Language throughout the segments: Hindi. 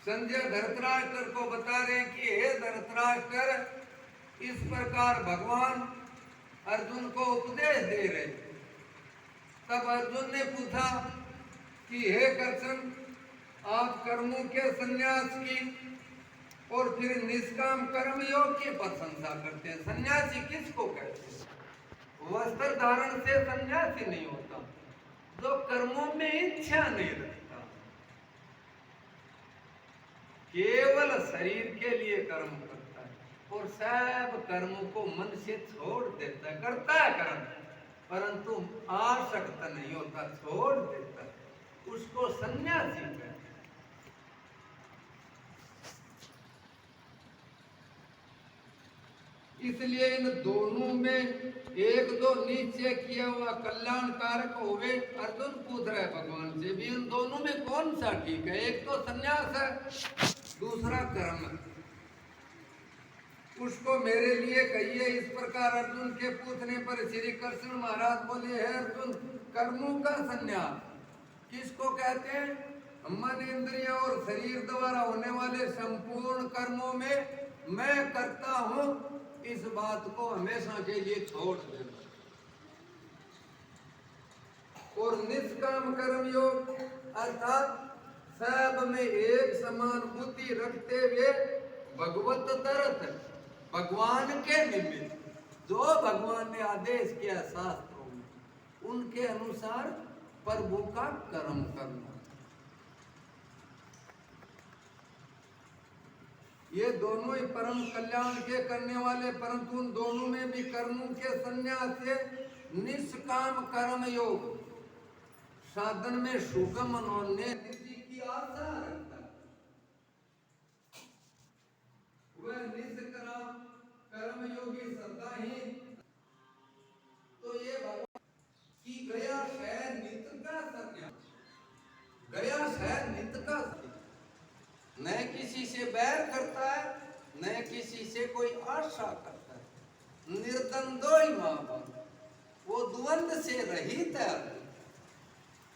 संजय धृतराष्ट्र को बता रहे हैं कि हे धृतराष्ट्र, इस प्रकार भगवान अर्जुन को उपदेश दे रहे। तब अर्जुन ने पूछा कि हे कृष्ण, आप कर्मों के संन्यास की और फिर निष्काम कर्म योग की प्रशंसा करते हैं। सन्यासी किसको कहते हैं? वस्त्र धारण से सन्यासी नहीं होता, जो कर्मों में इच्छा नहीं रखता, केवल शरीर के लिए कर्म करता है और सब कर्मों को मन से छोड़ देता है। करता है कर्म परंतु आसक्त नहीं होता, छोड़ देता है, उसको सन्यासी कहते हैं। इसलिए इन दोनों में एक दो निश्चय किया हुआ कल्याणकारक होवे। अर्जुन पूछ रहे भगवान से भी इन दोनों में कौन सा ठीक है? एक तो सन्यास है, दूसरा कर्म है, उसको मेरे लिए कहिए। इस प्रकार अर्जुन के पूछने पर श्री कृष्ण महाराज बोले, है अर्जुन, कर्मों का संन्यास किसको कहते हैं? मन इंद्रिय और शरीर द्वारा होने वाले संपूर्ण कर्मों में मैं करता हूं, इस बात को हमेशा के लिए छोड़ देना। और निष्काम कर्म योग अर्थात सब में एक समान बुद्धि रखते हुए भगवत तरत, भगवान के निमित्त, जो भगवान ने आदेश किया शास्त्रों में, उनके अनुसार प्रभु का कर्म करना। ये दोनों ही परम कल्याण के करने वाले, परंतु उन दोनों में भी कर्मों के संन्यास से निष्काम कर्म योग साधन में सुगम होने की आशा रखता है। वह निष्काम कर्म योगी श्रद्धाहीन, तो ये भगवान की गया है नित्य का संन्यास, गया है नित्य का संन्यास। न किसी से बैर करता है, न किसी से कोई आशा करता है, निर्द्वंद्व मां बाप, वो द्वंद्व से रहित है,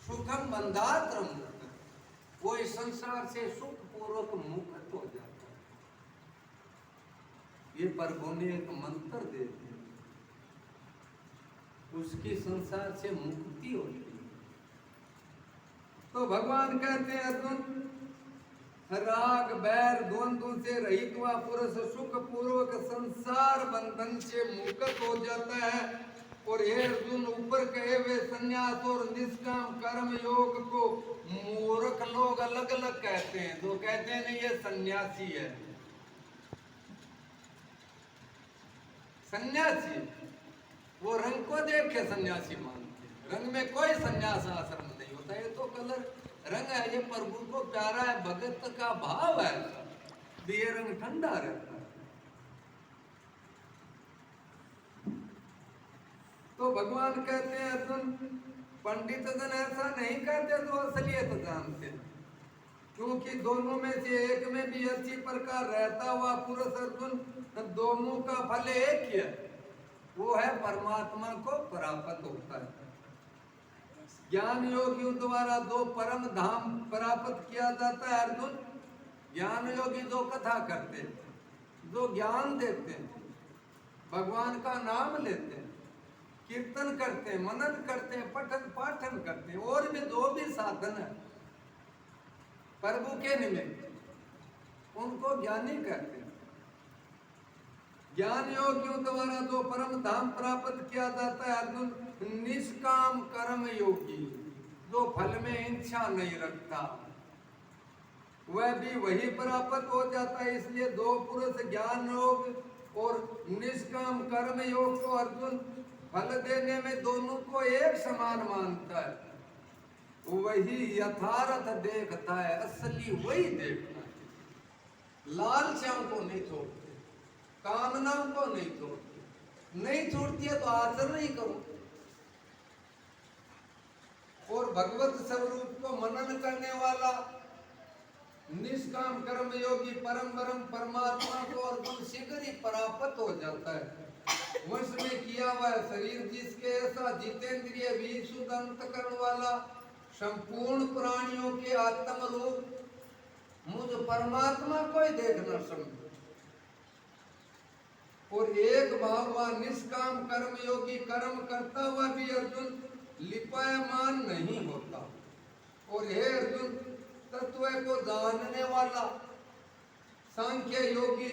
सुखम बंधात्र मुक्त, वो इस संसार से सुख पूर्वक मुक्त हो जाता है। ये प्रभु ने एक मंत्र दे दिया, उसकी संसार से मुक्ति होती है। तो भगवान कहते हैं अर्जुन, राग बैर द्वंद्व से रहित हुआ पुरुष सुख पूर्वक संसार बंधन से मुक्त हो जाता है। और हे अर्जुन, ऊपर कहे हुए संन्यास और निष्काम कर्म योग को मूर्ख लोग अलग अलग कहते हैं। तो कहते हैं नहीं, ये सन्यासी है, सन्यासी वो रंग को देख के सन्यासी मानते हैं। रंग में कोई सन्यास आश्रम नहीं होता, ये तो कलर रंग है, ये प्रभु को प्यारा है, भगत का भाव है, ये रंग ठंडा रहता है। तो भगवान कहते हैं अर्जुन, पंडित जन ऐसा नहीं कहते तो असलियत जानते, क्योंकि दोनों में से एक में भी अच्छी प्रकार रहता हुआ पुरुष अर्जुन, दोनों का फल एक ही है, वो है परमात्मा को प्राप्त होता है। ज्ञान योगियों द्वारा दो परम धाम प्राप्त किया जाता है अर्जुन। ज्ञान योगी जो कथा करते, जो ज्ञान देते, भगवान का नाम लेते, कीर्तन करते, मनन करते, पठन पाठन करते, और भी जो भी साधन है प्रभु के निमित्त, उनको ज्ञानी कहते हैं। ज्ञान योगियों द्वारा जो परम धाम प्राप्त किया जाता है अर्जुन, निष्काम कर्म योगी, जो फल में इच्छा नहीं रखता, वह भी वही प्राप्त हो जाता है। इसलिए दो पुरुष ज्ञान योग और निष्काम कर्म योग को अर्जुन फल देने में दोनों को एक समान मानता है। वही यथार्थ देखता है, असली वही देखता है। लालचाओं को नहीं छोड़ते, कामनाओं को नहीं छोड़ते, नहीं छोड़ती है तो आचरण नहीं करो। और भगवत स्वरूप को मनन करने वाला निष्काम कर्म योगी परम ब्रह्म परमात्मा को अर्जुन शीघ्र ही प्राप्त हो जाता है। वश में किया हुआ शरीर जिसके ऐसा जितेंद्रिय वीर शुद्ध अंतकरण वाला संपूर्ण प्राणियों के आत्म रूप मुझ परमात्मा को ही देखना समझो। और एक भाव व निष्काम कर्म योगी कर्म करता हुआ भी अर्जुन लिपायमान नहीं होता। और हे अर्जुन, तत्व को जानने वाला सांख्य योगी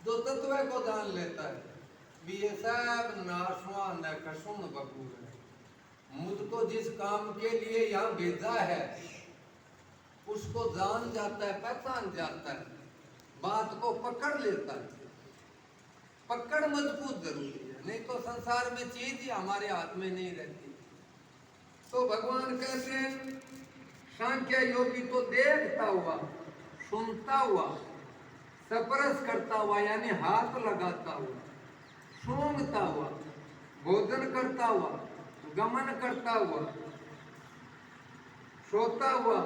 जो तत्व को जान लेता है भी ये सब नाशवा न कसुन बकूर है। मुझको जिस काम के लिए यहाँ भेजा है उसको जान जाता है, पहचान जाता है, बात को पकड़ लेता है। पकड़ मजबूत जरूरी है, नहीं तो संसार में चीज ही हमारे हाथ में नहीं रहती। तो भगवान कहते हैं सांख्य योगी तो देखता हुआ, सुनता हुआ, स्पर्श करता हुआ यानी हाथ लगाता हुआ, सूंघता हुआ, भोजन करता हुआ, गमन करता हुआ, सोता हुआ,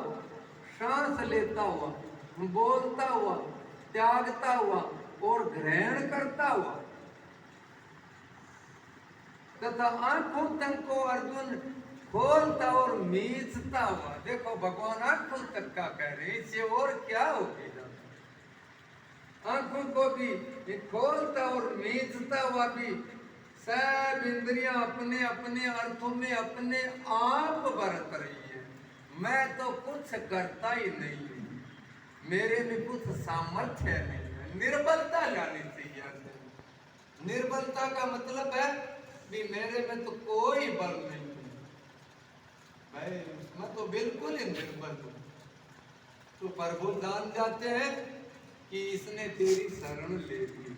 सांस लेता हुआ, बोलता हुआ, त्यागता हुआ और ग्रहण करता हुआ तथा आंखों तक को अर्जुन खोलता और मीचता हुआ। देखो भगवान आंखों तक का कह रहे हैं, इससे और क्या होगी। आंखों को भी खोलता और मीचता हुआ भी सब इंद्रियां अपने अपने अर्थों में अपने आप बरत रही है। मैं तो कुछ करता ही नहीं हूं, मेरे में कुछ सामर्थ्य नहीं है। निर्बलता लानी चाहिए। निर्बलता का मतलब है कि मेरे में तो कोई बल नहीं है, भाई मैं तो बिल्कुल ही निर्बल हूं। तो प्रभु जान जाते हैं कि इसने तेरी शरण ले ली।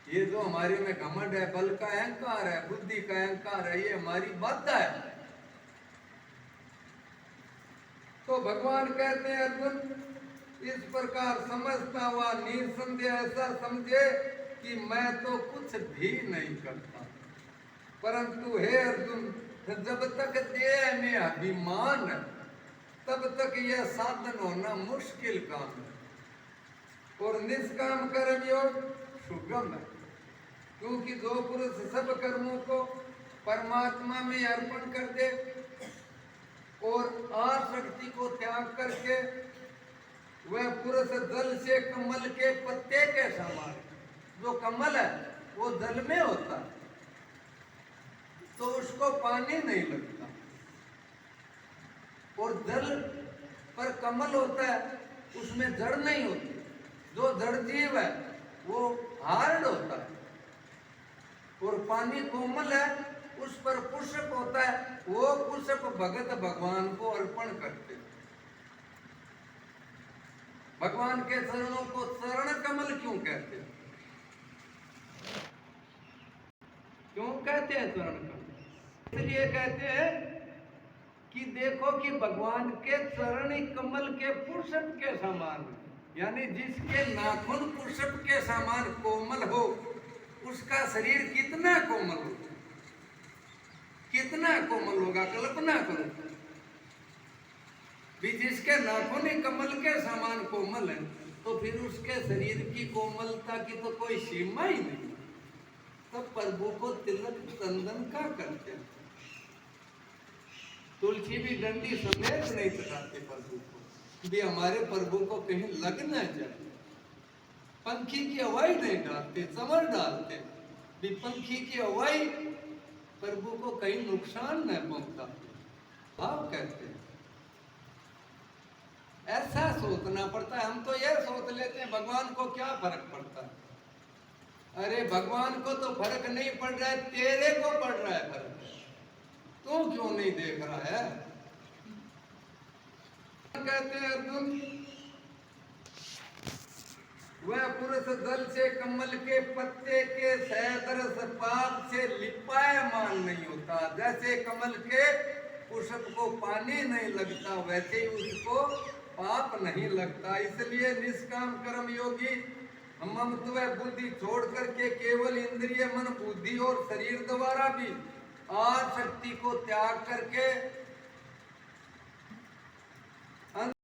ये जो हमारे में घमंड है, बल का अहंकार है, बुद्धि का अहंकार है, ये हमारी बाधा है। तो भगवान कहते हैं अर्जुन इस प्रकार समझता हुआ निसंदेह ऐसा समझे कि मैं तो कुछ भी नहीं करता। परंतु हे अर्जुन, जब तक देह में अभिमान है तब तक यह साधन होना मुश्किल काम है। और निष्काम कर्म योग सुगम है, क्योंकि जो पुरुष सब कर्मों को परमात्मा में अर्पण कर दे और आसक्ति को त्याग करके वह पुरुष जल से कमल के पत्ते के समान, जो कमल है वो जल में होता है तो उसको पानी नहीं लगता, और जल पर कमल होता है उसमें जड़ नहीं होती। जो जड़ जीव है वो हार्ड होता है, और पानी कोमल है उस पर पुष्प होता है, वो पुष्प भगत भगवान को अर्पण करते हैं। भगवान के चरणों को चरण कमल क्यों कहते हैं? क्यों कहते हैं चरण कमल? इसलिए कहते हैं कि देखो कि भगवान के चरण कमल के पुष्प के समान, यानी जिसके नाखून पुष्प के समान कोमल हो उसका शरीर कितना कोमल होगा, कितना कोमल होगा, कल्पना करो। भी जिसके नाखून ही कमल के समान कोमल है तो फिर उसके शरीर की कोमलता की तो कोई सीमा ही नहीं। तब प्रभु को तिलक चंदन का करते हैं, तुलसी भी डंडी समेत नहीं चढ़ाते प्रभु को, भी हमारे प्रभु को कहीं लग न जाए। पंखी की हवाई नहीं डालते, चमर डालते, भी पंखी की हवाई प्रभु को कहीं नुकसान न पहुंचा। भाव कहते हैं ऐसा सोचना पड़ता है। हम तो यह सोच लेते हैं भगवान को क्या फर्क पड़ता है। अरे भगवान को तो फर्क नहीं पड़ रहा है, तेरे को पड़ रहा है फर्क। तू क्यों नहीं देख रहा है? कहते हैं अर्जुन वह पुरुष जल से कमल के पत्ते के सदृश पाप से लिपायमान नहीं होता। जैसे कमल के पुष्प को पानी नहीं लगता वैसे ही उसको पाप नहीं लगता। इसलिए निष्काम कर्म योगी ममत्व बुद्धि छोड़ करके केवल इंद्रिय मन बुद्धि और शरीर द्वारा भी आसक्ति को त्याग करके